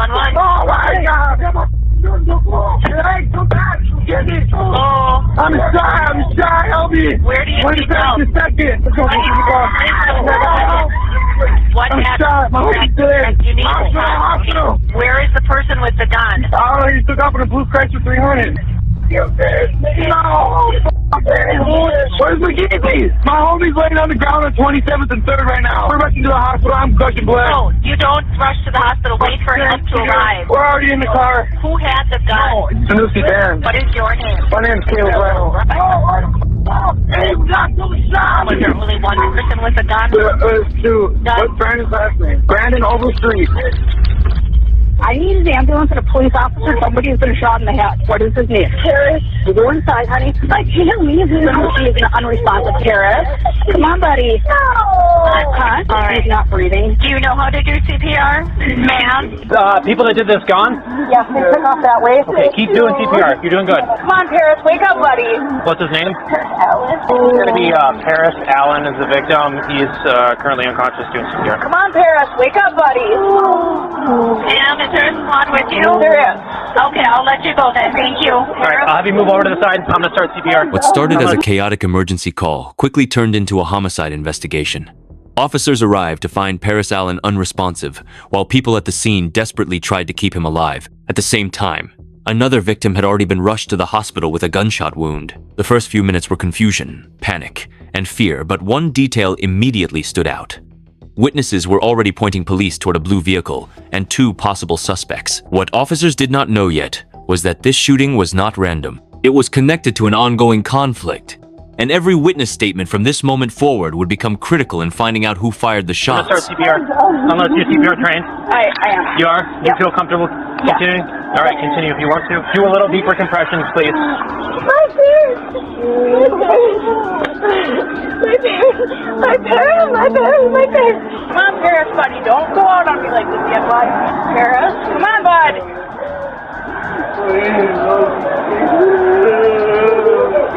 911. Oh my God! Hey, come back! Get me! Oh. I'm shy, help me! Where do you Wait need help? a second! What I'm happened? shot, my head's dead. You need Hospital! Where is the person with the gun? Oh, he took off in a blue Chrysler 300. No! Where's McGeezy? My homie's laying on the ground on 27th and 3rd right now. We're rushing to the hospital. I'm gushing blood. No, you don't rush to the hospital. Wait for him to arrive. We're already in the car. Who had the gun? Sanusi Dan. What is your name? My name's Caleb Reynolds. Hey, got some shots! Was there only one person with a gun? Two. What's Brandon's last name? Brandon Overstreet. I need an ambulance and a police officer. Somebody's been shot in the head. What is his name? Paris. Go inside, honey. I can't leave him. He's an unresponsive. Paris. Come on, buddy. No. Huh? All right. He's not breathing. Do you know how to do CPR, ma'am? People that did this gone? Yes, they took off that way. Okay, keep doing CPR. You're doing good. Come on, Paris. Wake up, buddy. What's his name? Alice. It's going to be Paris Allen is the victim. He's currently unconscious doing CPR. Come on, Paris. Wake up, buddy. Ma'am, is there a squad with you? There is. Okay, I'll let you go then. Thank you. All right, I'll have you move over to the side. I'm going to start CPR. What started as a chaotic emergency call quickly turned into a homicide investigation. Officers arrived to find Paris Allen unresponsive, while people at the scene desperately tried to keep him alive. At the same time, another victim had already been rushed to the hospital with a gunshot wound. The first few minutes were confusion, panic, and fear, but one detail immediately stood out. Witnesses were already pointing police toward a blue vehicle and two possible suspects. What officers did not know yet was that this shooting was not random. It was connected to an ongoing conflict, and every witness statement from this moment forward would become critical in finding out who fired the I'm shots. going to start CPR. Unless you're CPR trained. I am. You are? You feel comfortable continuing? All right, continue if you want to. Do a little deeper compressions, please. My parents. Come on, Paris, buddy. Don't go out on me like this yet, bud. Paris. Come on, bud.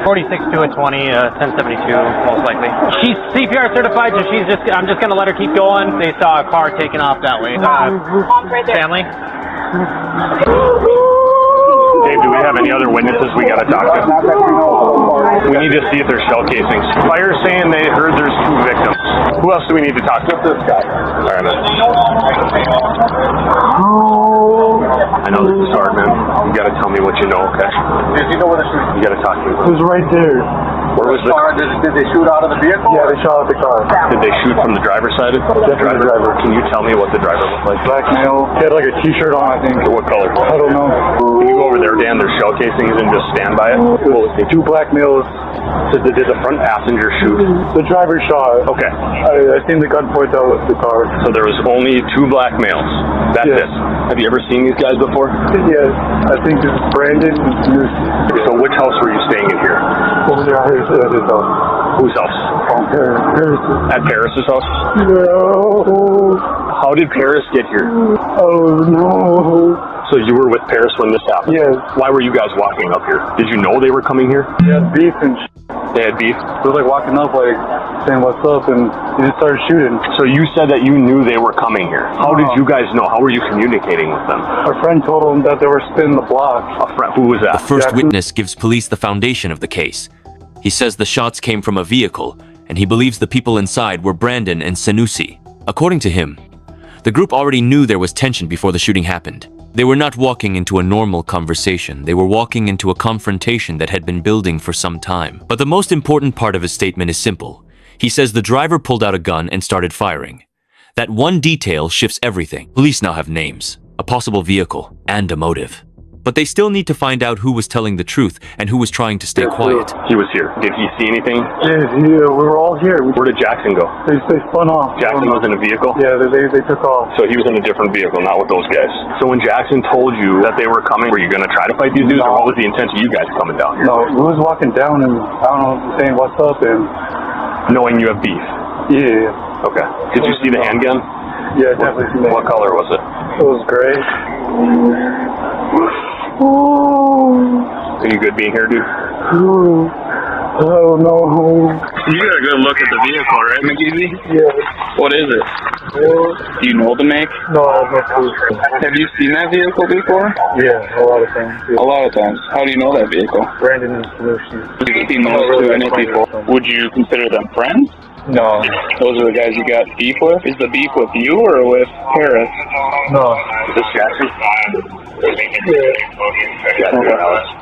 46 to a 20, 1072, most likely. She's CPR certified, so I'm just gonna let her keep going. They saw a car taking off that way. Mom's right there. Family? Dave, do we have any other witnesses we gotta talk to? We need to see if there's shell casings. Fire's saying they heard there's two victims. Who else do we need to talk to? This guy. All right, man. I know this is hard, man. You gotta tell me what you know, okay? Did you know where the shooting? You gotta talk to me. It was right there. Where was the car? Did they shoot out of the vehicle? Yeah, they shot out the car. Did they shoot from the driver's side? Definitely the driver. Can you tell me what the driver looked like? Black male. He had like a t-shirt on, I think. What color? I don't know. Can you go over there, Dan? There's shell casings and just stand by it. Two black males. Did the front passenger shoot? The driver shot. Okay. I seen the gun point out of the car. So there was only two black males. That's Yes. it. Have you ever seen these guys before? Yes, I think this is Brandon and Sanusi. So which house were you staying in here? Over there, at his house. Whose house? Paris. At Paris's house? No. How did Paris get here? Oh, no. So you were with Paris when this happened? Yes. Why were you guys walking up here? Did you know they were coming here? He had beef and They had beef? They was like walking up, like saying what's up, and he just started shooting. So you said that you knew they were coming here. How did you guys know? How were you communicating with them? Our friend told him that they were spinning the block. A friend? Who was that? The first Jackson. witness gives police the foundation of the case. He says the shots came from a vehicle, and he believes the people inside were Brandon and Sanusi. According to him, the group already knew there was tension before the shooting happened. They were not walking into a normal conversation. They were walking into a confrontation that had been building for some time. But the most important part of his statement is simple. He says the driver pulled out a gun and started firing. That one detail shifts everything. Police now have names, a possible vehicle, and a motive. But they still need to find out who was telling the truth and who was trying to stay quiet. He was here. Did he see anything? Yeah, we were all here. Where did Jackson go? They spun off. Jackson was in a vehicle? Yeah, they took off. So he was in a different vehicle, not with those guys. So when Jackson told you that they were coming, were you going to try to fight these dudes, or what was the intent of you guys coming down here? No, we was walking down and, I don't know, saying what's up and... Knowing you have beef? Yeah. Okay. Did you see the handgun? Yeah, definitely. What color was it? It was gray. Are you good being here, dude? Oh, no. You got a good look at the vehicle, right, McGeezy? Yeah. What is it? Do you know the make? No, I have no clue. Have you seen that vehicle before? Yeah, a lot of times. Yeah. A lot of times. How do you know that vehicle? Brandon and Lucy. Have you seen those two in it before? Would you consider them friends? No. Those are the guys you got beef with? Is the beef with you or with Paris? No. Is this Jackson? Yeah. Okay.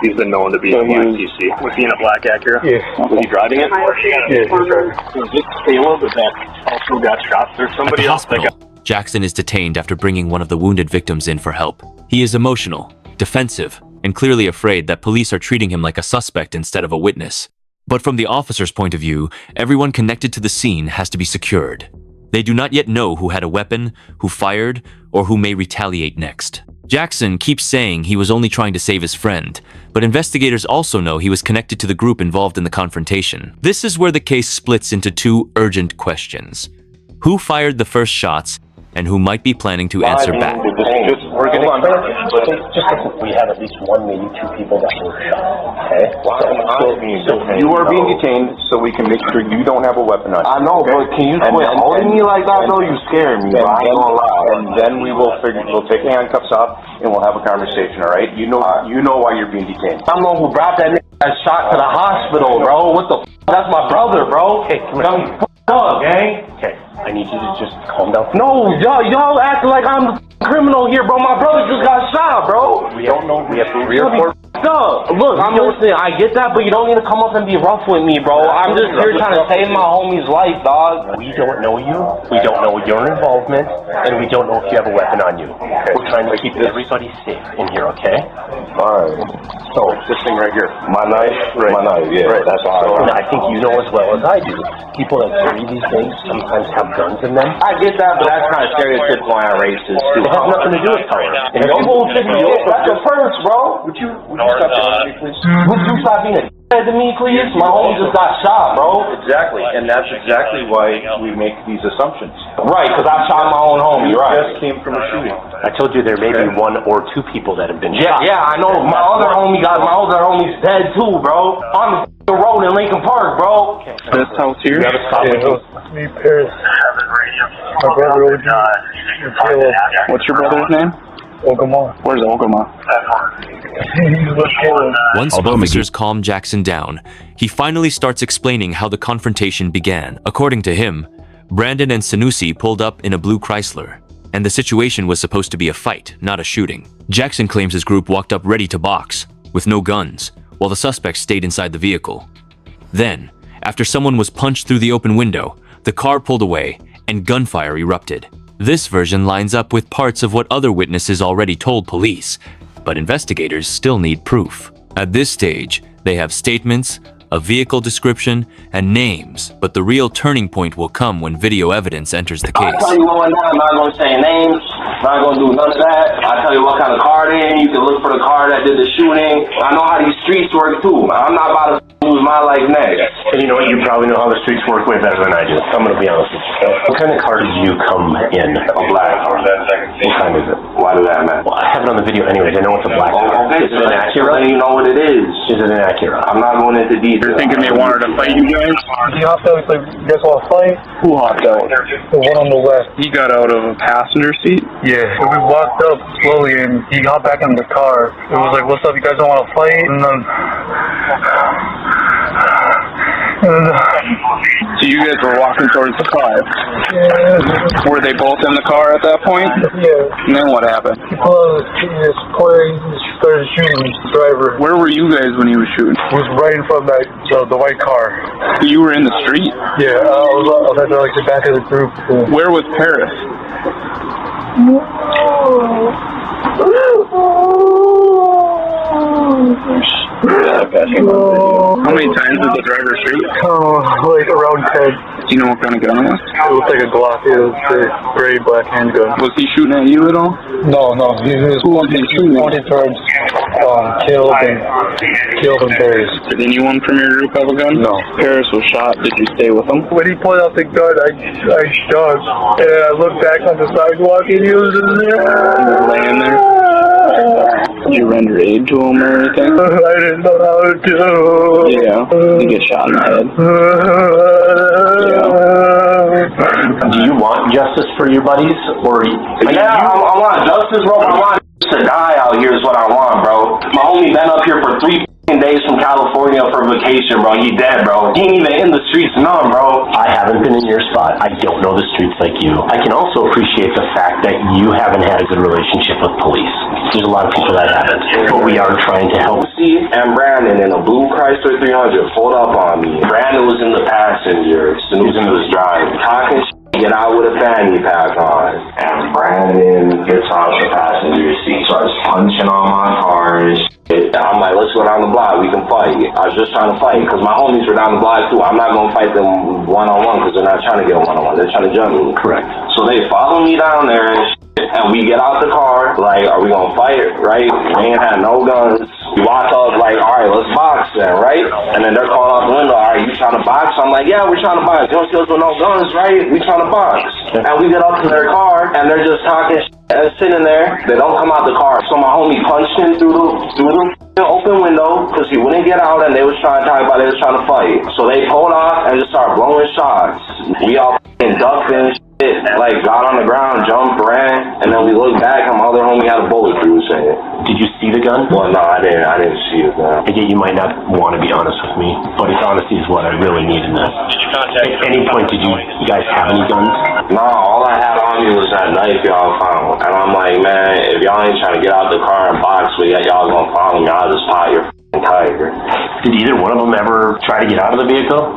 He's been known to be a black TC. Was he in a black Acura? Yeah. Was he driving it? Yeah, he's right. Was this Caleb that also got shot? There's At somebody the else that got... hospital, Jackson is detained after bringing one of the wounded victims in for help. He is emotional, defensive, and clearly afraid that police are treating him like a suspect instead of a witness. But from the officer's point of view, everyone connected to the scene has to be secured. They do not yet know who had a weapon, who fired, or who may retaliate next. Jackson keeps saying he was only trying to save his friend, but investigators also know he was connected to the group involved in the confrontation. This is where the case splits into two urgent questions. Who fired the first shots, and who might be planning to answer back? We have at least one, maybe two people that were shot. Okay? You are being detained so we can make sure you don't have a weapon on you. I know, but can you quit holding me like that though? You scaring me. I ain't gonna lie. And then we'll take the handcuffs off and we'll have a conversation, all right? You know why you're being detained. I'm the one who brought that nigga that shot to the hospital, bro. What the f? That's my brother, bro. Okay, come Don't f up, gang. Okay, I need you to just calm down. No, y'all acting like I'm the criminal here, bro. My brother just got shot, bro. We don't know. We have 3 or 4. No, look, I'm listening. I get that, but you don't need to come up and be rough with me, bro. I'm just here trying to save my homie's life, dog. We don't know you. We don't know your involvement, and we don't know if you have a weapon on you. Okay. We're trying to keep everybody safe in here, okay? Alright. So, this thing right here. My knife? Right. My knife, yeah. Right. That's all. And I think you know as well as I do. People that carry these things sometimes have guns in them. I get that, but that's kind of stereotypical and racist, too. It has nothing to do with color. And don't bullshit me. That's your purse, bro. Would you stop yelling at me, please? Would you stop being a d***head to me, please? My homie just got shot, bro. Exactly. And that's exactly why we make these assumptions. Right, because I shot my own homie, right? Just came from a shooting. I told you there may be 1 or 2 people that have been shot. Yeah, I know. My other homie's dead too, bro. On the road in Lincoln Park, bro. This house here? You have a stop with you. Me, Paris. My brother, OG. What's your brother's name? Ogama. Where's Ogama? He's with Caleb. Once officers calm Jackson down, he finally starts explaining how the confrontation began. According to him, Brandon and Sanusi pulled up in a blue Chrysler, and the situation was supposed to be a fight, not a shooting. Jackson claims his group walked up ready to box, with no guns, while the suspects stayed inside the vehicle. Then, after someone was punched through the open window, the car pulled away, and gunfire erupted. This version lines up with parts of what other witnesses already told police, but investigators still need proof. At this stage, they have statements, a vehicle description, and names, but the real turning point will come when video evidence enters the case. I'll tell you what, I'm not going to say names, not going to do none of that. I'll tell you what kind of car it is. You can look for the car that did the shooting. I know how these streets work too. I'm not about to lose my life next. And you know what? You probably know how the streets work way better than I do. I'm going to be honest with you. What kind of car did you come in? A black. What kind is it? Why does that matter? Well, I have it on the video anyways. I know it's a black car. Okay, Is it an Acura? you know what it is. Is it an Acura? I'm not going into detail. You're thinking they wanted to fight you guys? He hopped out, he's like, you guys want to fight? Who hopped out? The one on the left. He got out of a passenger seat? Yeah. So we walked up slowly and he hopped back in the car. It was like, what's up, you guys don't want to fight? And then... So you guys were walking towards the car. Yeah. Were they both in the car at that point? Yeah. And then what happened? He started shooting the driver. Where were you guys when he was shooting? He was right in front of that, the white car. You were in the street? Yeah, I was at like the back of the group. Where was Paris? How many times did the driver shoot? Like around 10. Do you know what kind of gun it was? It looked like a Glock. It was a gray black handgun. Was he shooting at you at all? No. He was pointing towards Caleb and Paris. Did anyone from your group have a gun? No. Paris was shot. Did you stay with him? When he pulled out the gun, I shot. And I looked back on the sidewalk and he was in there. Laying there? Did you render aid to him or anything? I didn't know how to do. Yeah. Did he get shot in the head? Yeah. Do you want justice for your buddies, or? I want justice, bro. I want to die out here is what I want, bro. My homie been up here for 3 days from California for vacation, bro. He dead, bro. He ain't even in the streets none, bro. I haven't been in your spot. I don't know the streets like you. I can also appreciate the fact that you haven't had a good relationship with police. There's a lot of people that haven't, but we are trying to help. And Brandon in a blue Chrysler 300 pulled up on me. Brandon was in the passenger. Susan was driving. Talking shit. Get out with a fanny pack on. And Brandon gets off the passenger seat, starts punching on my car and shit. I'm like, let's go down the block, we can fight. I was just trying to fight, because my homies were down the block too. I'm not going to fight them one-on-one, because they're not trying to get a one-on-one. They're trying to jump me. Correct. So they follow me down there and shit, and we get out the car, like, are we going to fight, right? We ain't had no guns. We walk up like, all right, let's box then, right? And then they're calling out the window, all right, you trying to box? I'm like, yeah, we're trying to box. You don't see us with no guns, right? We trying to box. And we get up to their car, and they're just talking shit and sitting there. They don't come out the car. So my homie punched him through the open window, because he wouldn't get out, and they was trying to talk about they was trying to fight. So they pulled off and just started blowing shots. We all ducked and shit, like got on the ground, jumped, ran, and then we looked back, and my other homie had a bullet through his head. Did you see the gun? Well, no, I didn't see it, man. Again, you might not want to be honest with me, but it's honesty is what I really need in this. Did you contact? At any point, did you guys have any guns? No, all I had on me was that knife y'all found. And I'm like, man, if y'all ain't trying to get out the car and box with y'all gonna follow me, I'll just pop your f***ing tiger. Did either one of them ever try to get out of the vehicle?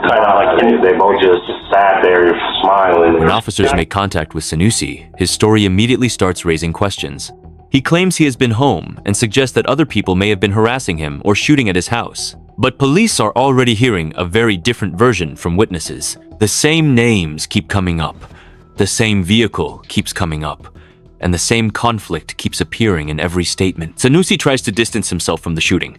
They both just sat there smiling. When officers make contact with Sanusi, his story immediately starts raising questions. He claims he has been home and suggests that other people may have been harassing him or shooting at his house. But police are already hearing a very different version from witnesses. The same names keep coming up. The same vehicle keeps coming up. And the same conflict keeps appearing in every statement. Sanusi tries to distance himself from the shooting,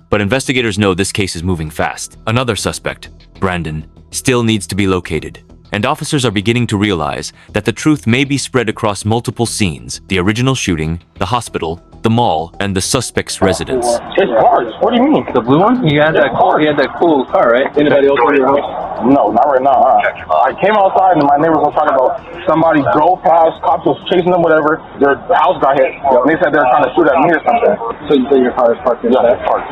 but investigators know this case is moving fast. Another suspect, Brandon, still needs to be located. And officers are beginning to realize that the truth may be spread across multiple scenes: the original shooting, the hospital, the mall, and the suspect's residence. It's cars. What do you mean? The blue one? You had that car. You had that cool car, right? Anybody else in your house? No, not right now. I came outside and my neighbors were talking about somebody drove past, cops was chasing them, whatever. Their house got hit. And they said they were trying to shoot at me or something. So you say your car is parked inside? Yeah, it's parked.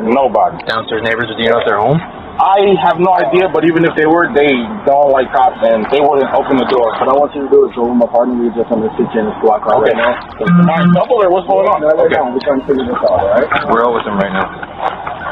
Nobody. Downstairs neighbors, do you know if they're home? I have no idea, but even if they were, they don't like cops and they wouldn't open the door. What I want you to do is go in my apartment. We're just on the kitchen and squad car right now. Alright, double or what's going on? Okay. We're trying to figure this out, alright? We're all with them right now.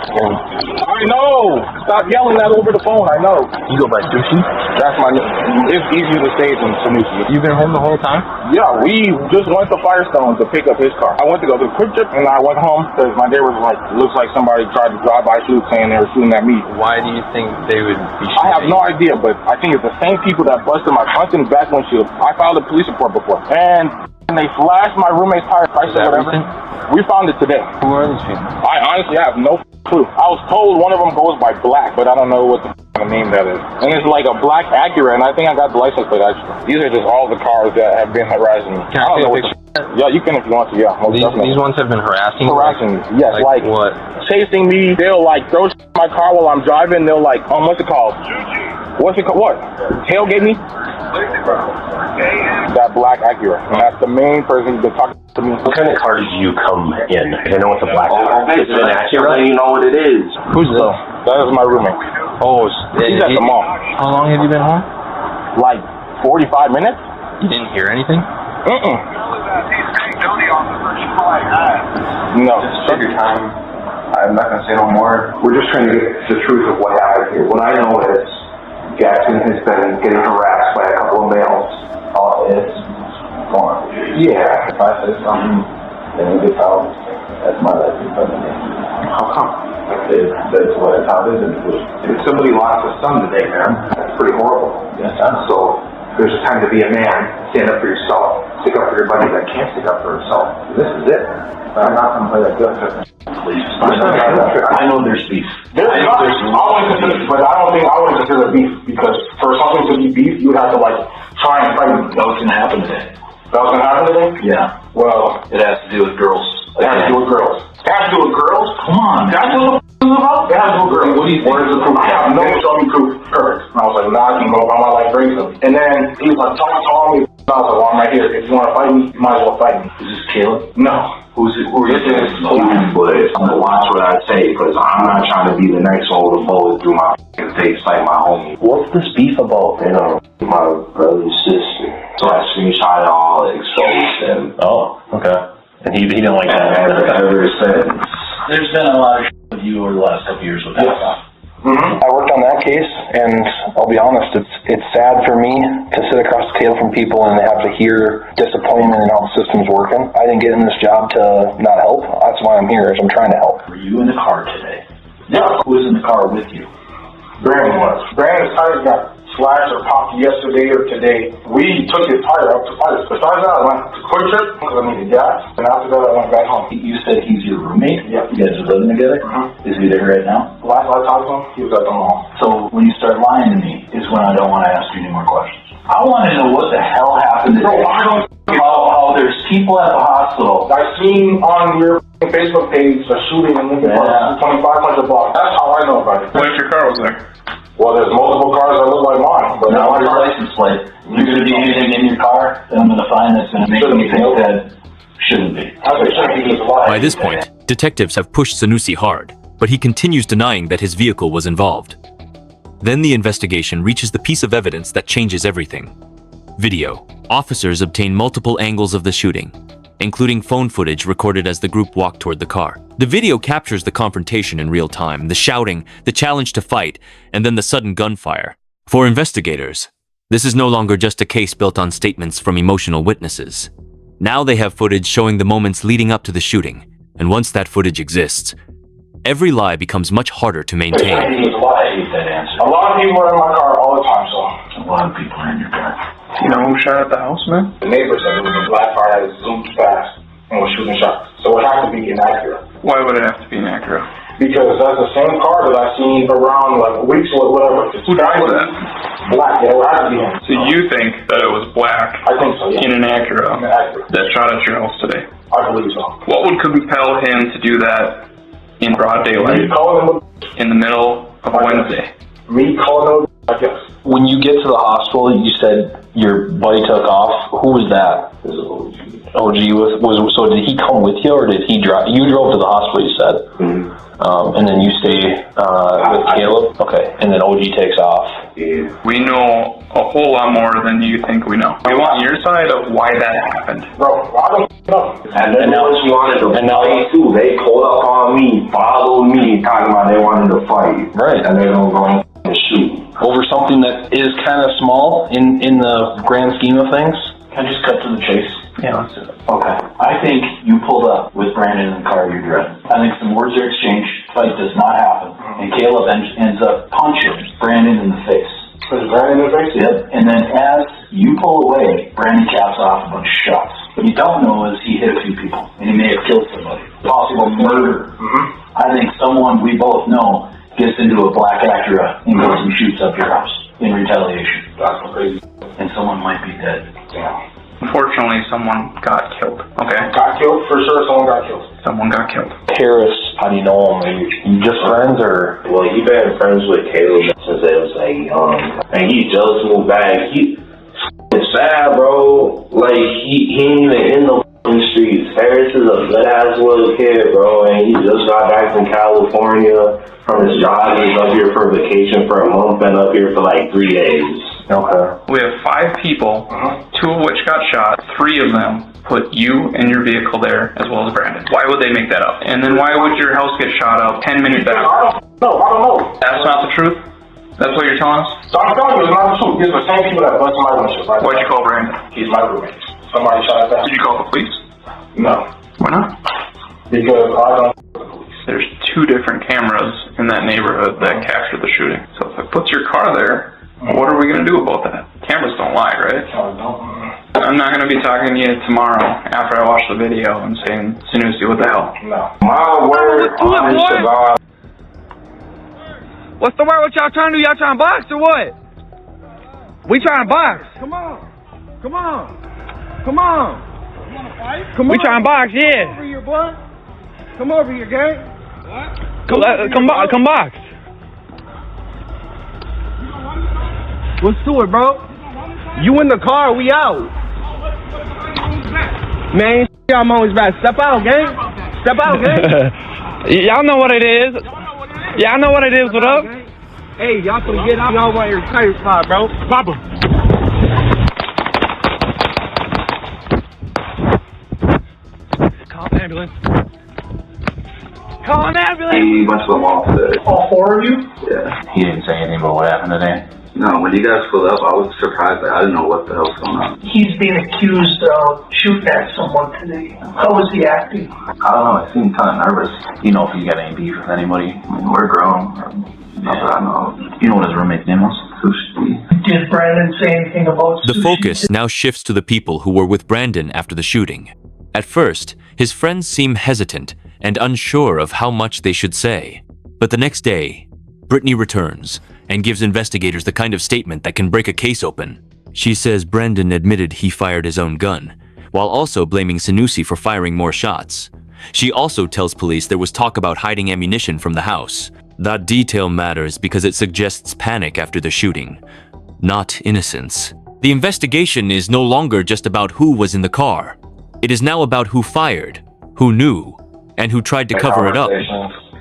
I know! Stop yelling that over the phone, I know. You go by Sushi? That's my name. It's easier to say than Sanusi. You been home the whole time? Yeah, we just went to Firestone to pick up his car. I went to go to Quick Trip and I went home because my neighbors were like, looks like somebody tried to drive by shoot saying they were shooting at me. Why do you think they would be shooting? I have no idea, but I think it's the same people that busted my front and back windshield. I filed a police report before. And they flashed my roommate's tire, price or whatever. Recent? We found it today. Who are these people? I honestly have no clue. I was told one of them goes by Black, but I don't know what the name that is. And it's like a black Acura, and I think I got the license plate actually. These are just all the cars that have been harassing me. Can I see a picture? Yeah, you can if you want to, yeah. These ones have been harassing you? Harassing me, yes. Like what? Chasing me. They'll like throw shit in my car while I'm driving. They'll like, what's it called? What's it called? What? Tailgate me? That black Acura. And that's the main person who's been talking to me. What kind of car did you come in? I know it's a black car. Is it an Acura? You know what it is. Who's this? That is my roommate. Oh, he's at the mall. How long have you been home? Like 45 minutes. You didn't hear anything? No. Take your time. I'm not going to say no more. We're just trying to get the truth of what happened here. What I know is Jackson has been getting harassed by a couple of males. All is gone. Yeah. If I say something, then it gets out. That's my life. How come? That's what it's how it is. If somebody lost a son today, man, that's pretty horrible. Yes. So there's a time to be a man, stand up for yourself, stick up for your buddy that can't stick up for himself. This is it. I'm not going to play that good. Please. I know there's beef. There's always beef, but I don't think I would consider beef because for something to be beef, you would have to like try and fight. That was going to happen today. That was going to happen today? Yeah. Well, it has to do with girls It has to do with girls. It has to do with girls? Come on. That's what the f*** is about? It has to do with girls. What do you think? Where's the proof? I have no show me proof. Perfect. And I was like, nah, I can go by my life reason. And then he was like, talk me. I was like, well, I'm right here. If you want to fight me, you might as well fight me. Is this Caleb? No. Who's it? Who is this? But I'm gonna watch what I say, because I'm not trying to be the next one with a bullet through my face like my homie. What's this beef about? You know, my brother's sister. So I screenshot it all, exposed him. Oh, okay. And he didn't like that. Ever since. There's been a lot of shit with you over the last couple years with that stuff. Mm-hmm. I worked on that case, and I'll be honest, it's sad for me to sit across the table from people and have to hear disappointment in how the system's working. I didn't get in this job to not help. That's why I'm here, is I'm trying to help. Were you in the car today? Yeah. Who was in the car with you? Brandon was. Brandon's tires got slashed or popped yesterday or today. We took his tire up to fight. Besides that, I went to Quick Trip because I needed gas, and after that, I went back home. You said he's your roommate? Yeah. You guys are living together? Is he there right now? Last I talked to him, he was at the mall. So when you start lying to me is when I don't want to ask you any more questions. I want to know what the hell happened today. Bro, I don't how there's people at the hospital. I seen on your Facebook page a shooting in Lincoln Park, 2500 blocks. That's how I know about it. What if your car was there? Well, there's multiple cars that look like mine, but Now my your car. license plate. You're going to be anything in your car that I'm going to find that's going to make me think that shouldn't be. I said, shouldn't be this lie. By this point, detectives have pushed Sanusi hard, but he continues denying that his vehicle was involved. Then the investigation reaches the piece of evidence that changes everything. Video. Officers obtain multiple angles of the shooting, including phone footage recorded as the group walked toward the car. The video captures the confrontation in real time, the shouting, the challenge to fight, and then the sudden gunfire. For investigators, this is no longer just a case built on statements from emotional witnesses. Now they have footage showing the moments leading up to the shooting, and once that footage exists, every lie becomes much harder to maintain. I hate that answer. A lot of people are in my car all the time, so. A lot of people are in your car. You know who shot at the house, man? The neighbor said it was a black car that zoomed fast and was shooting shots. So it had to be inaccurate. Why would it have to be inaccurate? Because that's the same car that I seen around like weeks or whatever. Who drives that? Black, yeah, it had to be him. So you think that it was black I think so, yeah. in an Acura Inaccurate. that shot at your house today? I believe so. What would compel him to do that in broad daylight Me calling him in the middle of a Wednesday? Me calling him I guess. When you get to the hospital, you said your buddy took off. Who was that? OG so did he come with you, or did he drive? You drove to the hospital, you said. And then you stay with Caleb? Okay, and then OG takes off. Yeah. We know a whole lot more than you think we know. We want your side of why that happened. Bro, I don't know. And then now she wanted to fight too. They pulled up on me, followed me, talking about they wanted to fight. Right. And they're gonna go and shoot. Over something that is kind of small in the grand scheme of things? Can I just cut to the chase? Yeah, let's do it. Okay. I think you pulled up with Brandon in the car you're driving. I think some words are exchanged, fight does not happen, and Caleb ends up punching Brandon in the face. Is Brandon in the face? Yep. And then as you pull away, Brandon caps off a bunch of shots. What you don't know is he hit a few people, and he may have killed somebody. Possible murder. I think someone we both know gets into a black Acura and goes and shoots up your house in retaliation. That's crazy. And someone might be dead. Damn. Unfortunately, someone got killed. Okay? Got killed? For sure someone got killed. Someone got killed. Harris, how do you know him? Are you just friends, or? Well, he been friends with Caleb since they was like young. And he just moved back. It's sad, bro. Like, he ain't even in the streets. Harris is a good-ass little kid, bro, and he just got back from California from his job. He's up here for vacation for a month, been up here for like 3 days. Okay. We have 5 people, 2 of which got shot. 3 of them put you and your vehicle there, as well as Brandon. Why would they make that up? And then why would your house get shot up 10 minutes after? I don't know. That's not the truth? That's what you're telling us? So I'm telling you, it's not the truth. It's the same people that busted my windshield, right? Why'd you call Brandon? He's my roommate. Somebody shot at that. Did you call the police? No. Why not? Because I don't the police. There's 2 different cameras in that neighborhood that captured the shooting. So if it puts your car there, what are we going to do about that? Cameras don't lie, right? I'm not going to be talking to you tomorrow after I watch the video and saying, Sanusi, what the hell? No. My word on this cigar. What's the word? What y'all trying to do? Y'all trying to box or what? We trying to box. Come on. Come on. Come on. You want to fight? Come on. We trying to box, yeah. Over here, boy. Come over here, gang. What? Come box. What's to it, bro? You in the car, we out. Man, I'm on his back. Step out, gang. Step out, gang. Y'all know what it is. Y'all know what it is. What up? Hey, y'all can get out. Y'all want your tire spot, bro. Pop him. Call an ambulance. Call an ambulance. He went to the mall today. All four of you? Yeah. He didn't say anything about what happened today. No, when you guys pulled up, I was surprised. I didn't know what the hell's going on. He's being accused of shooting at someone today. How was he acting? I don't know. I seemed kind of nervous. You know if he got any beef with anybody? I mean, we're grown. Not that I know. You know what his roommate's name was? Sushi. Did Brandon say anything about The sushi? focus now shifts to the people who were with Brandon after the shooting. At first, his friends seem hesitant and unsure of how much they should say. But the next day, Brittany returns and gives investigators the kind of statement that can break a case open. She says Brandon admitted he fired his own gun, while also blaming Sanusi for firing more shots. She also tells police there was talk about hiding ammunition from the house. That detail matters because it suggests panic after the shooting, not innocence. The investigation is no longer just about who was in the car. It is now about who fired, who knew, and who tried to cover it up.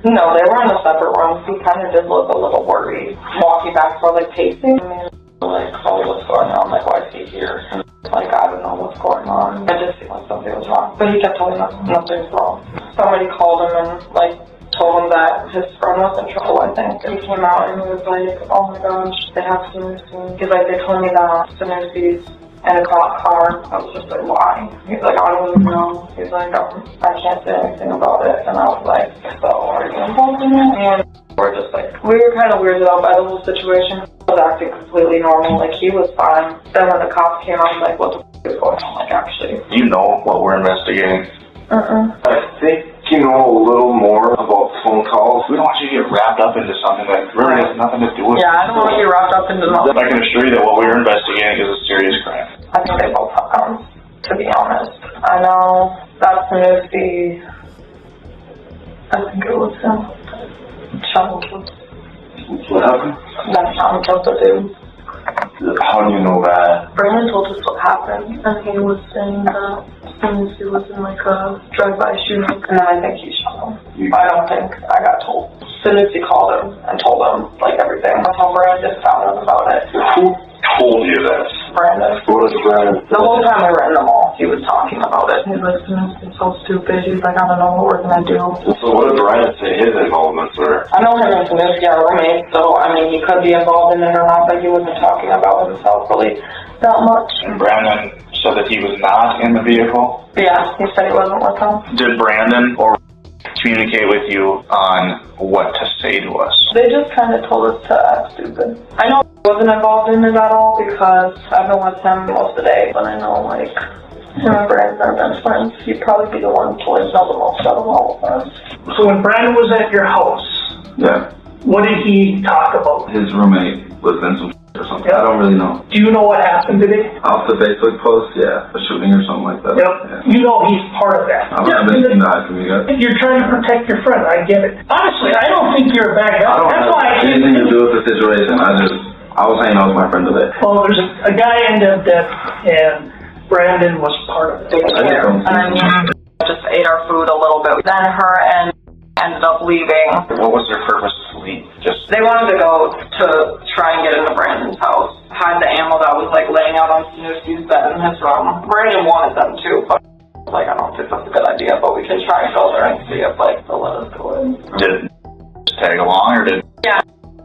No, they were in a separate room. He kind of did look a little worried. Walking back for like pacing. I mean, like, oh, what's going on? Like, why is he here? And, like, I don't know what's going on. It just seemed like something was wrong. But he kept telling us nothing's wrong. Somebody called him and, like, told him that his friend was in trouble, I think. And he came out and he was like, oh my gosh, they have Sanusi. He's like, they told me that Sanusi's in a cop car. I was just like, why? He's like, I don't even know. He's like, I can't say anything about it. And I was like, so are you involved in it? And we're just like, we were kind of weirded out by the whole situation. He was acting completely normal, like he was fine. Then when the cops came out, I was like, what the f is going on? Like, actually. You know what we're investigating. I think you know a little more about phone calls. We don't want you to get wrapped up into something that really has nothing to do with Yeah, I don't want to get wrapped up into nothing. I can assure you that what we're investigating is a serious crime. I think they both have guns, to be honest. I know that's Sanusi. I think it was him. Sean killed. What happened? That Sean killed the dude. How do you know that? Brandon told us what happened, and he was saying that Sanusi was in like a drive-by shooting, and then I think he shot him. I don't think I got told. Sanusi called him and told him like everything. That's how Brandon found out about it. Who told you this? Brandon. What was Brandon? The whole time we were in the mall, he was talking about it. He's like, Sanusi's so stupid. He's like, I don't know what we're gonna do. So what did Brandon say his involvements were? I know him and Sanusi are roommates, so I mean, he could be involved in it or not, but he wasn't talking about himself really that much. And Brandon said that he was not in the vehicle? Yeah, he said he wasn't with him. Did Brandon or communicate with you on what to say to us? They just kind of told us to act stupid. I know I wasn't involved in it at all because I've been with him most of the day, but I know like him and Brandon are best friends. He'd probably be the one to like know the most out of all of us. So when Brandon was at your house, Yeah. what did he talk about? His roommate was in some or something. I don't really know. Do you know what happened today? Off the Facebook post, yeah. A shooting or something like that. Yep. Yeah. You know he's part of that. I haven't seen that from you guys. You're trying to protect your friend. I get it. Honestly, I don't think you're a bad guy. I don't That's why have anything to do with the situation. I was hanging out with my friend today. Well, there's a guy ended up dead, and Brandon was part of it. Just ate our food a little bit. Then her and ended up leaving. What was their purpose to leave? Just They wanted to go to try and get into Brandon's house. Had the ammo that was like laying out on Sanusi's bed in his room. Brandon wanted them to, but like I don't think that's a good idea. But we can try and go there and see if like they'll let us go in. did tag along or did? Yeah.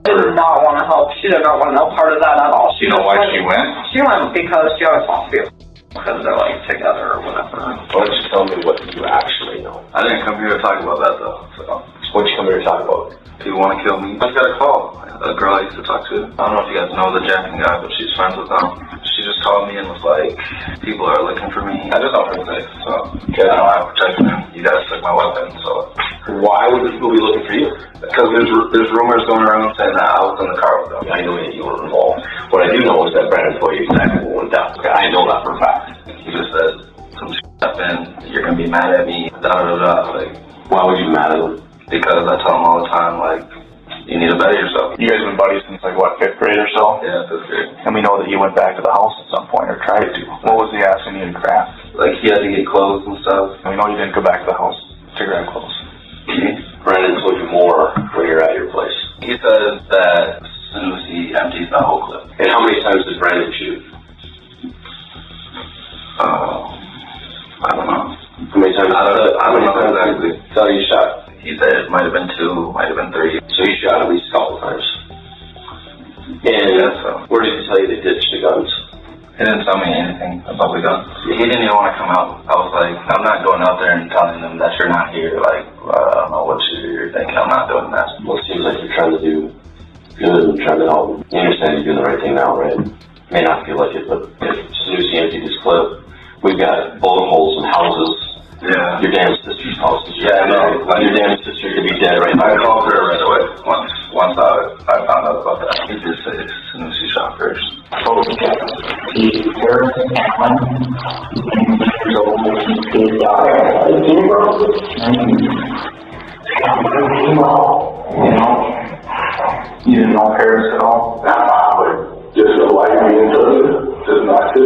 Did not want to help. She did not want no part of that at all. You know why she went? She went because she always wants to be because they're like together or whatever. Why don't you tell me what you actually know? I didn't come here to talk about that though. So what'd you come here to talk about? People want to kill me. I just got a call. A girl I used to talk to. I don't know if you guys know the Jackson guy, but she's friends with him. She just called me and was like, people are looking for me. I just know her safe, so I don't have protection. You guys took my weapon, so. Why would people be looking for you? Because there's rumors going around saying that I was in the car with them. I knew that you were involved. What I do know is that Brandon told you exactly what went down. Okay, I know that for a fact. He just said some shit happened. you're gonna be mad at me, da da da. Like, Why would you be mad at him? because I tell him all the time, like, you need to better yourself. You guys have been buddies since like what, 5th grade or so? Yeah, that's great. And we know that he went back to the house at some point or tried to. What was he asking you to grab? Like, he had to get clothes and stuff. And we know you didn't go back to the house to grab clothes. Brandon told you more when you're at your place. He says that as soon as he empties the whole clip. And how many times did Brandon shoot? I don't know. How many times? I don't know exactly. Tell you shot. He said it might have been 2, might have been 3. So he shot at least a couple times. And Yeah, so. where did he tell you to ditch the guns? He didn't tell me anything about the guns. He didn't even want to come out. I was like, I'm not going out there and telling them that you're not here. Like, I don't know what you're thinking. I'm not doing that. Well, it seems like you're trying to do good and trying to help. You understand you're doing the right thing now, right? May not feel like it, but as soon as you empty this clip, we've got bullet holes in houses. Yeah. Your damn sister's house. Yeah, no. Your damn sister could be dead right now. I called her right away once I found out about that. He did say as soon as she shot first. You didn't know Paris at all? Nah, but just the life being took, just not to.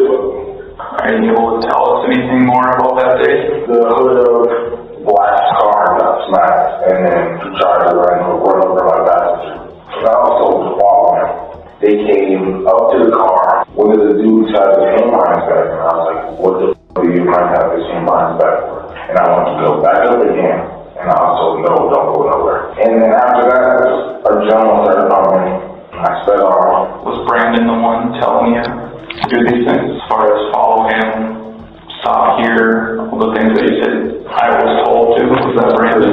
Are you able to tell us anything more about that day? The hood of Black's car got smashed, and then the charger ran over my passenger. I also was following. They came up to the car. One of the dudes had his handlines back, and I was like, what the f*** do you might have his handlines back for? And I wanted to go back up again, and I was told, no, don't go nowhere. And then after that, our gentleman started following me. I sped off. Was Brandon the one telling you to do these things? As far as follow him, stop here, all the things that he said I was told to, was that Brandon?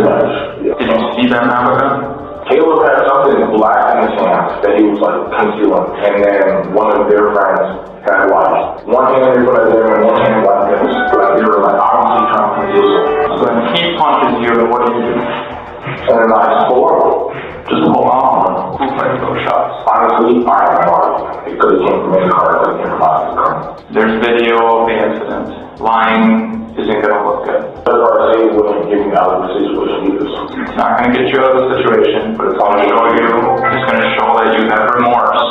Yeah. Did you see them have a gun? Caleb had something black in his hand that he was like concealing, and then one of their friends had like one hand in front of them and one hand like this. Like they were like obviously trying to conceal something. So then he punches you, and what do you do? And then I swore, just hold on. Who fired those shots? Honestly, I don't know. It could have came from his car, it could have came from my car. There's video of the incident. Lying isn't going to look good. As far as saying wouldn't give me out of the situation either. It's not going to get you out of the situation, but it's going to show you, it's going to show that you have remorse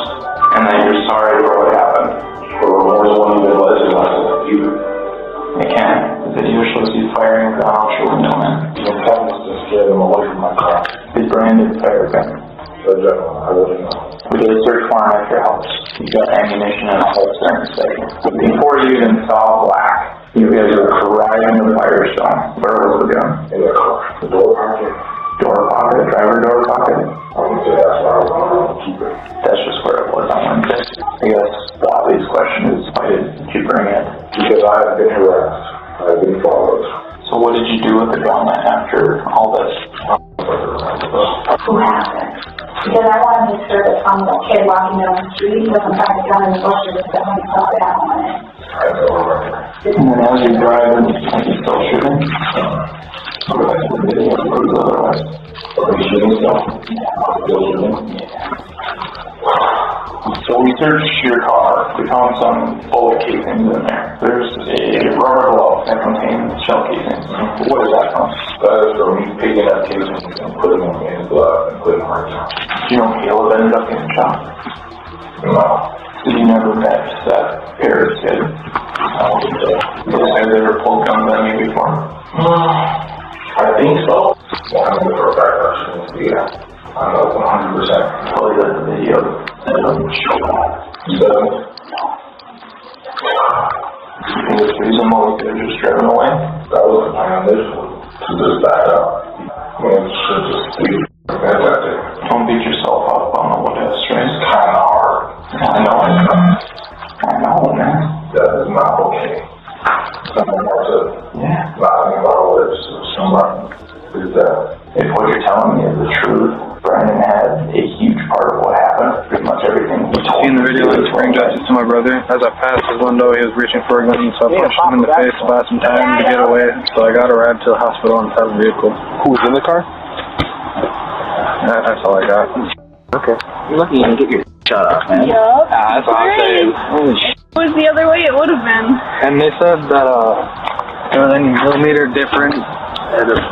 and that you're sorry for what happened. But remorse won't even let us know either. It can. The video shows you firing a gun out your window, man. The intent was to scare them away from my car. Did Brandon fire a gun? I wouldn't know. We did a search warrant at your house. You got ammunition and a holster in a second. Before you even saw Black, you guys were driving the Firestone. Where was the gun? In the car. The door pocket. Door pocket? Driver door pocket? I would say that's where I was going to keep it. That's just where it was on Wednesday. I guess the obvious question is, why did you bring it? Because I have been harassed. I have been followed. So what did you do with the gun after all this? Who happened? Because I want to make sure that some kid walking down the street doesn't find a gun in the bushes that might stop that on it. And then as you drive, are you still shooting? Otherwise. Are you shooting still? Still shooting? So we searched your car. We found some bullet casings in there. There's a rubber glove that contains shell casings. What is that from? That is from me picking up casings and putting them in the glove and putting them right down. Do you know Caleb ended up getting shot? No. So you never met that Paris kid? I don't think so. Have they ever pulled guns on you before? I think so. 100% for a fact, actually. Yeah. I know 100%. Probably the video that doesn't show that. You said? No. You think it's reasonable we could have just driven away? That was the plan initially. To just back up. I mean, it should just be that day. Don't beat yourself up on what is straight. It's kind of hard. I know, man. That is not okay. Someone else said, yeah. Lying about what it's somebody. Is that if what you're telling me is the truth, Brandon had a huge part of what happened. Pretty much everything he told me. In the video, I was bringing justice to my brother. As I passed his window, he was reaching for a gun, so I punched him in the face to buy some time to get away. So I got a ride to the hospital inside the vehicle. Who was in the car? That's all I got. Okay. You're lucky you didn't get your shot off, man. Yup. That's all I'm saying. Holy shit. If it was the other way, it would have been. And they said that, Everything millimeter different. It just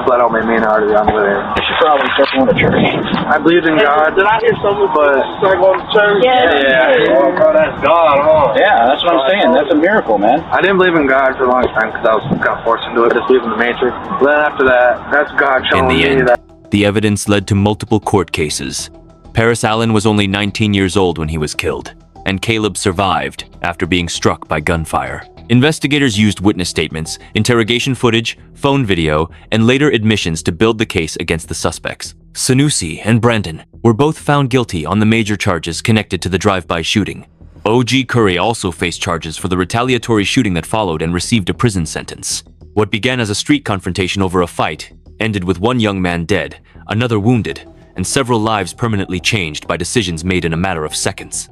bled out my main artery on the way there. You should probably start going to church. I believed in God. Did I hear something? But start going to church? Yeah. Oh, bro, that's God, huh? Yeah, that's what I'm saying. That's a miracle, man. I didn't believe in God for a long time because I got forced into it. I just believed in the Matrix. Then after that, that's God showing In the me end, that. the evidence led to multiple court cases. Paris Allen was only 19 years old when he was killed, and Caleb survived after being struck by gunfire. Investigators used witness statements, interrogation footage, phone video, and later admissions to build the case against the suspects. Sanusi and Brandon were both found guilty on the major charges connected to the drive-by shooting. O.G. Curry also faced charges for the retaliatory shooting that followed and received a prison sentence. What began as a street confrontation over a fight ended with one young man dead, another wounded, and several lives permanently changed by decisions made in a matter of seconds.